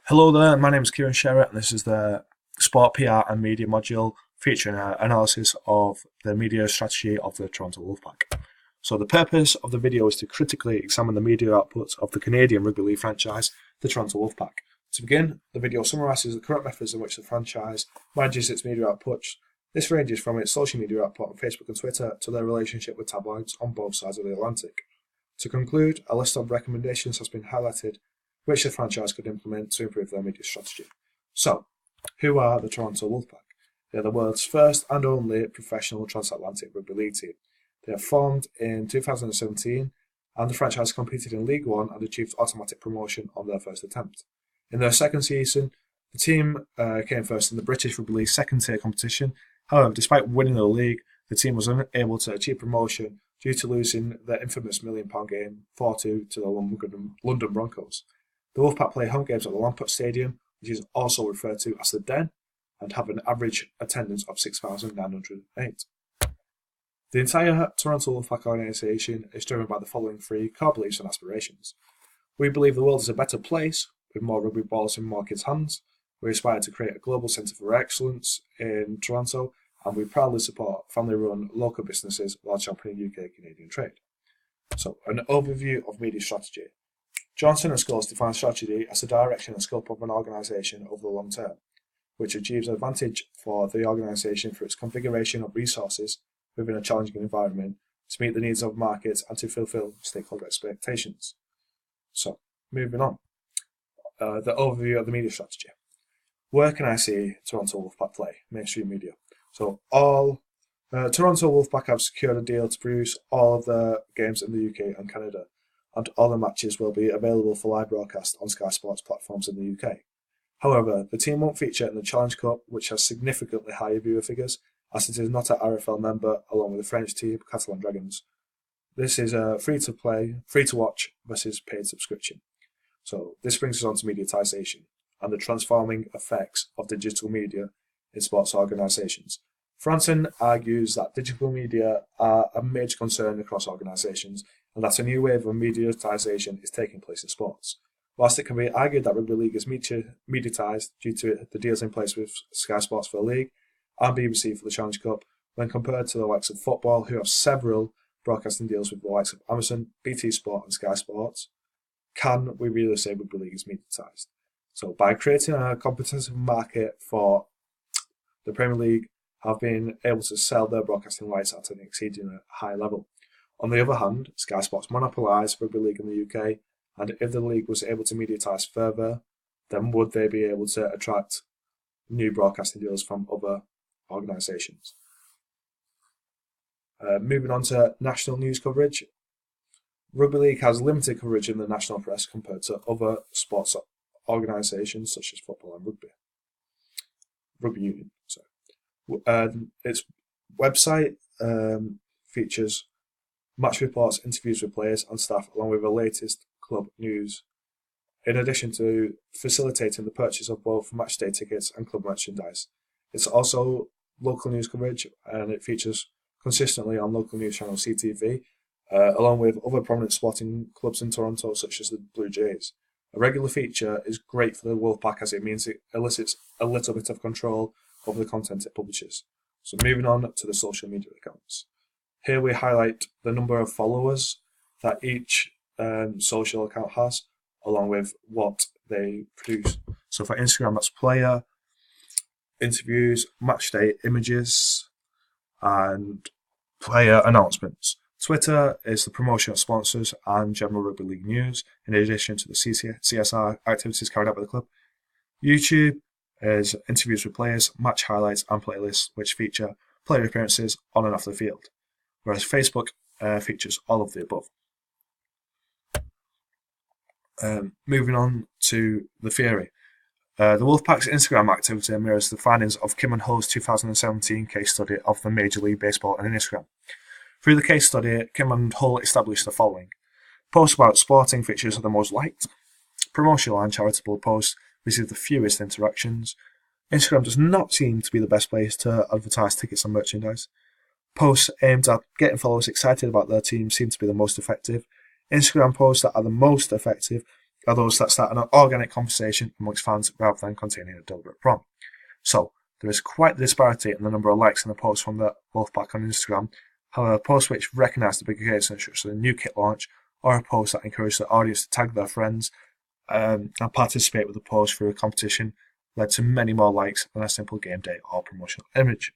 Hello there, my name is Kieran Sherratt, and this is the Sport PR and Media module featuring an analysis of the media strategy of the Toronto Wolfpack. So the purpose of the video is to critically examine the media output of the Canadian rugby league franchise, the Toronto Wolfpack. To begin, the video summarises the current methods in which the franchise manages its media output. This ranges from its social media output on Facebook and Twitter to their relationship with tabloids on both sides of the Atlantic. To conclude, a list of recommendations has been highlighted which the franchise could implement to improve their media strategy. So, who are the Toronto Wolfpack? They're the world's first and only professional transatlantic rugby league team. They are formed in 2017, and the franchise competed in League One and achieved automatic promotion on their first attempt. In their second season, the team came first in the British Rugby League second-tier competition. However, despite winning the league, the team was unable to achieve promotion due to losing their infamous £1 million game 4-2 to the London Broncos. The Wolfpack play home games at the Wolfpack Stadium, which is also referred to as the Den, and have an average attendance of 6,908. The entire Toronto Wolfpack organisation is driven by the following three core beliefs and aspirations. We believe the world is a better place, with more rugby balls in more kids' hands. We aspire to create a global centre for excellence in Toronto, and we proudly support family-run local businesses while championing UK-Canadian trade. So, an overview of media strategy. Johnson and Scholes define strategy as the direction and scope of an organisation over the long term, which achieves advantage for the organisation through its configuration of resources within a challenging environment to meet the needs of markets and to fulfil stakeholder expectations. So, moving on. The overview of the media strategy. Where can I see Toronto Wolfpack play? Mainstream media. So, Toronto Wolfpack have secured a deal to produce all of their games in the UK and Canada, and all the matches will be available for live broadcast on Sky Sports platforms in the UK. However, the team won't feature in the Challenge Cup, which has significantly higher viewer figures, as it is not an RFL member along with the French team Catalan Dragons. This is a free-to-play, free-to-watch versus paid subscription. So this brings us on to mediatisation and the transforming effects of digital media in sports organisations. Franson argues that digital media are a major concern across organisations, and that a new wave of mediatisation is taking place in sports. Whilst it can be argued that rugby league is mediatised due to the deals in place with Sky Sports for the league and BBC for the Challenge Cup, when compared to the likes of football, who have several broadcasting deals with the likes of Amazon, BT Sport and Sky Sports, can we really say rugby league is mediatised? So by creating a competitive market for the Premier League, have been able to sell their broadcasting rights at an exceedingly high level. On the other hand, Sky Sports monopolise rugby league in the UK, and if the league was able to mediatise further, then would they be able to attract new broadcasting deals from other organisations? Moving on to national news coverage. Rugby league has limited coverage in the national press compared to other sports organisations such as football and rugby union. Its website features match reports, interviews with players and staff, along with the latest club news, in addition to facilitating the purchase of both matchday tickets and club merchandise. It's also local news coverage, and it features consistently on local news channel CTV, along with other prominent sporting clubs in Toronto, such as the Blue Jays. A regular feature is great for the Wolfpack, as it means it elicits a little bit of control over the content it publishes. So moving on to the social media accounts. Here we highlight the number of followers that each social account has, along with what they produce. So for Instagram, that's player, interviews, matchday images, and player announcements. Twitter is the promotion of sponsors and general rugby league news, in addition to the CSR activities carried out by the club. YouTube is interviews with players, match highlights, and playlists, which feature player appearances on and off the field, whereas Facebook features all of the above. Moving on to the theory. The Wolfpack's Instagram activity mirrors the findings of Kim and Ho's 2017 case study of the Major League Baseball and Instagram. Through the case study, Kim and Hull established the following. Posts about sporting fixtures are the most liked. Promotional and charitable posts receive the fewest interactions. Instagram does not seem to be the best place to advertise tickets and merchandise. Posts aimed at getting followers excited about their team seem to be the most effective. Instagram posts that are the most effective are those that start an organic conversation amongst fans rather than containing a deliberate prompt. So there is quite the disparity in the number of likes in the posts from the Wolfpack on Instagram. However, posts which recognise the big occasion, such as a new kit launch, or a post that encouraged the audience to tag their friends and participate with the post through a competition, led to many more likes than a simple game day or promotional image.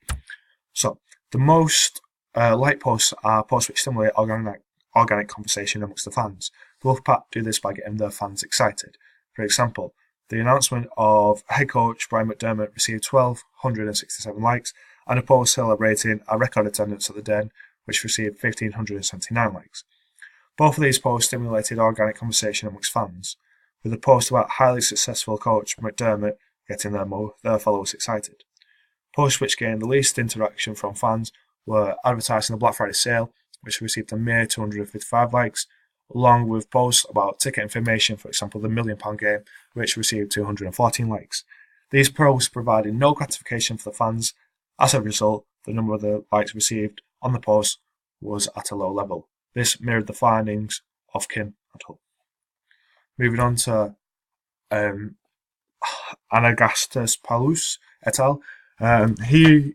So the most like posts are posts which stimulate organic conversation amongst the fans. The Wolfpack do this by getting their fans excited. For example, the announcement of head coach Brian McDermott received 1,267 likes, and a post celebrating a record attendance at the Den, which received 1,579 likes. Both of these posts stimulated organic conversation amongst fans, with the post about highly successful coach McDermott getting their followers excited. Posts which gained the least interaction from fans were advertising the Black Friday sale, which received a mere 255 likes, along with posts about ticket information, for example the £1 Million game, which received 214 likes. These posts provided no gratification for the fans. As a result, the number of the likes received on the post was at a low level. This mirrored the findings of Kim and Hull. Moving on to Anagastas Paulus et al. He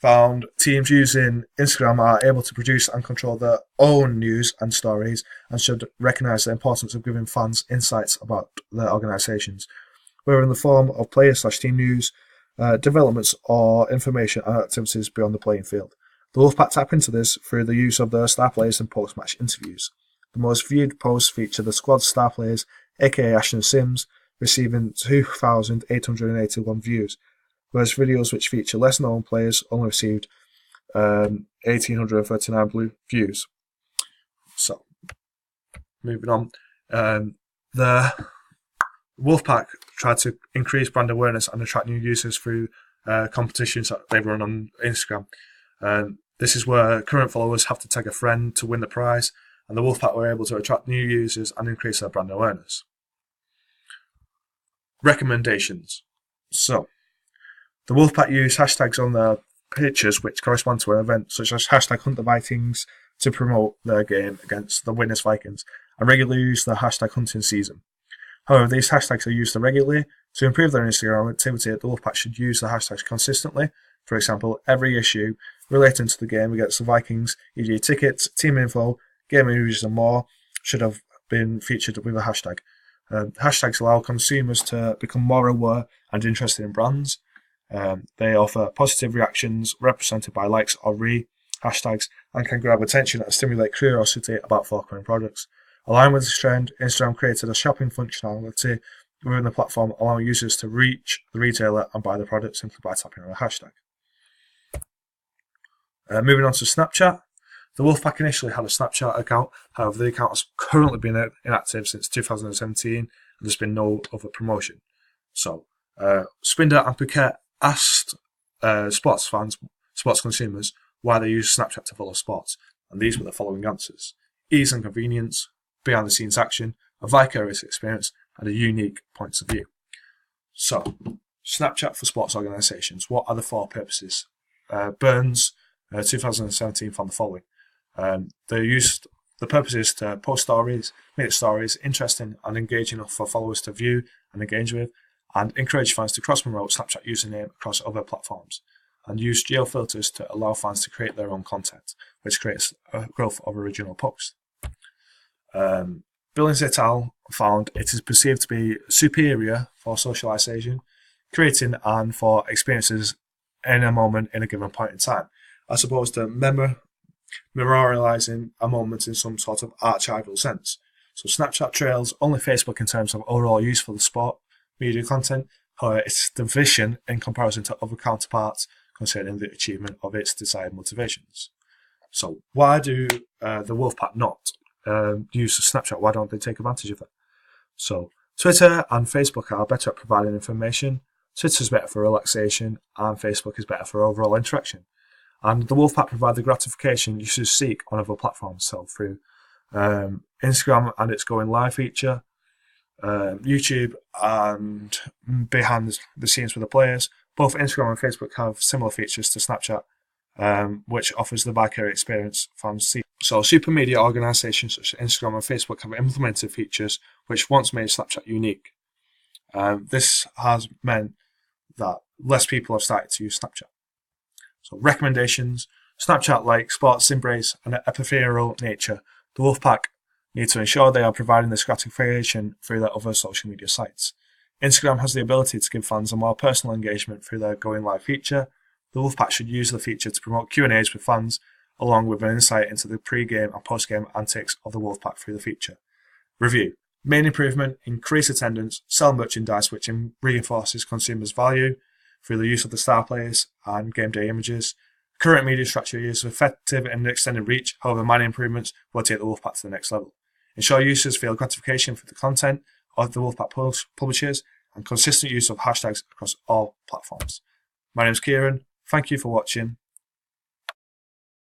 found teams using Instagram are able to produce and control their own news and stories and should recognise the importance of giving fans insights about their organisations, whether in the form of player/team news, developments or information and activities beyond the playing field. The Wolfpack tap into this through the use of their star players in post-match interviews. The most viewed posts feature the squad star players, aka Ashton Sims, receiving 2,881 views, whereas videos which feature less known players only received 1,839 views. So, moving on, the Wolfpack tried to increase brand awareness and attract new users through competitions that they run on Instagram. This is where current followers have to tag a friend to win the prize, and the Wolfpack were able to attract new users and increase their brand awareness. Recommendations. So, the Wolfpack use hashtags on their pictures which correspond to an event, such as hashtag Hunt the Vikings, to promote their game against the winners Vikings, and regularly use the hashtag hunting season. However, these hashtags are used irregularly. To improve their Instagram activity, the Wolfpack should use the hashtags consistently. For example, every issue relating to the game against the Vikings, e.g. tickets, team info, game images and more, should have been featured with a hashtag. Hashtags allow consumers to become more aware and interested in brands. They offer positive reactions represented by likes or hashtags and can grab attention and stimulate curiosity about forthcoming products. Aligned with this trend, Instagram created a shopping functionality within the platform, allowing users to reach the retailer and buy the product simply by tapping on a hashtag. Moving on to Snapchat. The Wolfpack initially had a Snapchat account, however the account has currently been inactive since 2017 and there's been no other promotion. So, Spinder and Phuket asked sports consumers why they use Snapchat to follow sports, and these were the following answers: ease and convenience, behind the scenes action, a vicarious experience, and a unique points of view. So, Snapchat for sports organisations. What are the four purposes? Burns, 2017, found the following. The purpose is to post stories, make the stories interesting and engaging enough for followers to view and engage with, and encourage fans to cross-promote Snapchat username across other platforms, and use geo-filters to allow fans to create their own content, which creates a growth of original posts. Billings et al. Found it is perceived to be superior for socialization, creating and for experiences in a moment in a given point in time, as opposed to memorializing a moment in some sort of archival sense. So Snapchat trails only Facebook in terms of overall use for the sport media content, however its deficient in comparison to other counterparts concerning the achievement of its desired motivations. So why do the Wolfpack not use Snapchat? Why don't they take advantage of it? So Twitter and Facebook are better at providing information. Twitter's better for relaxation, and Facebook is better for overall interaction. And the Wolfpack provide the gratification users seek on other platforms, so through Instagram and its going live feature, YouTube and behind the scenes with the players. Both Instagram and Facebook have similar features to Snapchat, which offers the vicarious experience fans see. So super media organisations such as Instagram and Facebook have implemented features which once made Snapchat unique. This has meant that less people have started to use Snapchat. So recommendations: Snapchat, like sports embrace an ephemeral nature, the Wolfpack need to ensure they are providing this gratification through their other social media sites. Instagram has the ability to give fans a more personal engagement through their Going Live feature. The Wolfpack should use the feature to promote Q&As with fans, along with an insight into the pre-game and post-game antics of the Wolfpack through the feature. Review: main improvement: increase attendance, sell merchandise which reinforces consumers' value through the use of the star players and game day images. Current media structure is effective and extended reach, however minor improvements will take the Wolfpack to the next level. Ensure users feel gratification for the content of the Wolfpack publishers and consistent use of hashtags across all platforms. My name is Kieran. Thank you for watching.